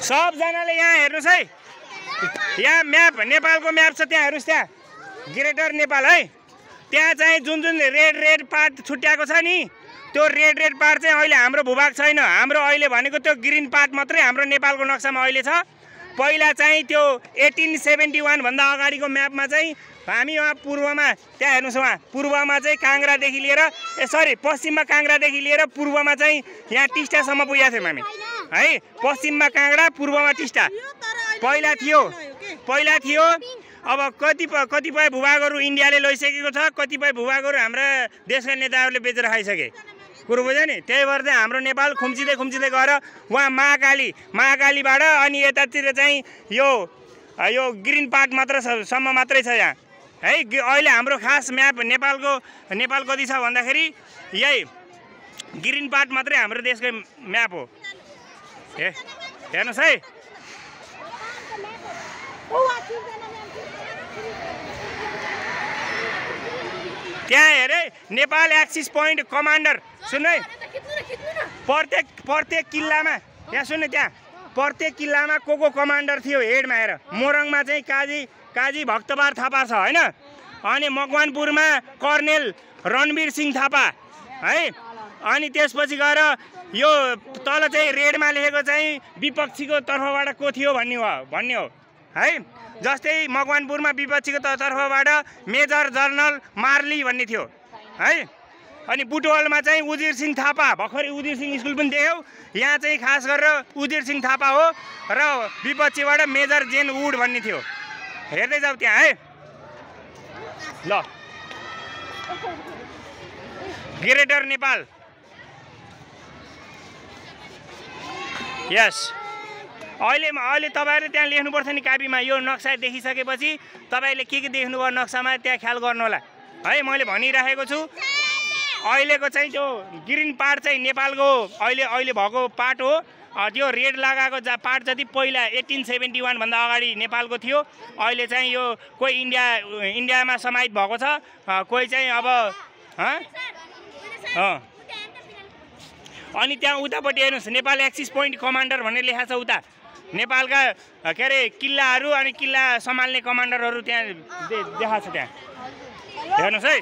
सबजनाले यहाँ हेर्नुहोस् है, यहाँ म्याप नेपालको म्याप छ, त्यहाँ हेर्नुहोस्, त्यहाँ ग्रेटर नेपाल है। त्यहाँ चाहिँ जुन जुन रेड पार्ट छुट्याएको छ नि, त्यो रेड पार्ट चाहिँ अहिले हाम्रो भूभाग छैन। हाम्रो अहिले भनेको त्यो ग्रिन पार्ट मात्रै हाम्रो नेपालको नक्सामा अहिले छ। पहिला चाहिँ त्यो 1871 भन्दा अगाडिको म्यापमा चाहिँ हामी वहाँ पूर्वमा, त्यहाँ हेर्नुहोस्, वहाँ पूर्वमा चाहिँ काङ्ग्रादेखि लिएर पश्चिममा काङ्ग्रादेखि लिएर पूर्वमा चाहिँ यहाँ टिस्टासम्म पुगेका थियौँ हामी है। पश्चिममा काङ्ग्रा, पूर्वमा टिस्टा पहिला थियो। अब कतिपय भूभागहरू इन्डियाले लैसकेको छ, कतिपय भूभागहरू हाम्रा देशका नेताहरूले बेचेर खाइसके, कुरो बुझ्यो नि। त्यही भएर चाहिँ हाम्रो नेपाल खुम्चिँदै गएर वहाँ महाकालीबाट अनि यतातिर चाहिँ यो ग्रिन पार्ट सम्म मात्रै छ यहाँ है। अहिले हाम्रो खास म्याप नेपाल कति छ भन्दाखेरि यही ग्रिन पार्ट मात्रै हाम्रो देशको म्याप हो। हेर्नुहोस् है, त्यहाँ हेरे नेपाल एक्सिस पोइन्ट कमान्डर। सुन्नु है, प्रत्येक किल्लामा यहाँ सुन्नु, त्यहाँ प्रत्येक किल्लामा को कमान्डर थियो हेडमा हेर। मोरङमा चाहिँ काजी भक्तबार थापा छ होइन, अनि मकवानपुरमा कर्नेल रणवीर सिंह थापा है। अनि त्यसपछि गएर यो तल चाहिँ रेडमा लेखेको चाहिँ विपक्षीको तर्फबाट को थियो भन्ने हो है। जस्तै मकवानपुरमा विपक्षीको तर्फबाट मेजर जनरल मार्ली भन्ने थियो है। अनि बुटवलमा चाहिँ उजिर सिंह थापा, भर्खरै उजिर सिंह स्कुल पनि देख्यौ, यहाँ चाहिँ खास गरेर उजिर सिंह थापा हो र विपक्षीबाट मेजर जेन वुड भन्ने थियो। हेर्दै जाऊ त्यहाँ है। ल ग्रेटर नेपाल, यस। अहिले तपाईहरुले त्यहाँ लेख्नुपर्छ नि कापीमा, यो नक्सा देखिसकेपछि तपाईले के देख्नुभयो नक्सामा त्यहाँ ख्याल गर्नु होला है। मैले भनिराखेको छु, अहिलेको चाहिँ त्यो ग्रिन पार्ट चाहिँ नेपालको अहिले भएको पार्ट हो। त्यो रेड लगाएको पार्ट जति पहिला 1871 भन्दा अगाडि नेपालको थियो, अहिले चाहिँ यो कोही इन्डियामा समाहित भएको छ, कोही चाहिँ अब अनि त्यहाँ उतापट्टि हेर्नुहोस्, नेपाल एक्सिस पोइन्ट कमान्डर भनेर लेखा छ उता। नेपालका के अरे किल्लाहरू अनि किल्ला सम्हाल्ने कमान्डरहरू त्यहाँ देखाएको छ, त्यहाँ हेर्नुहोस् है।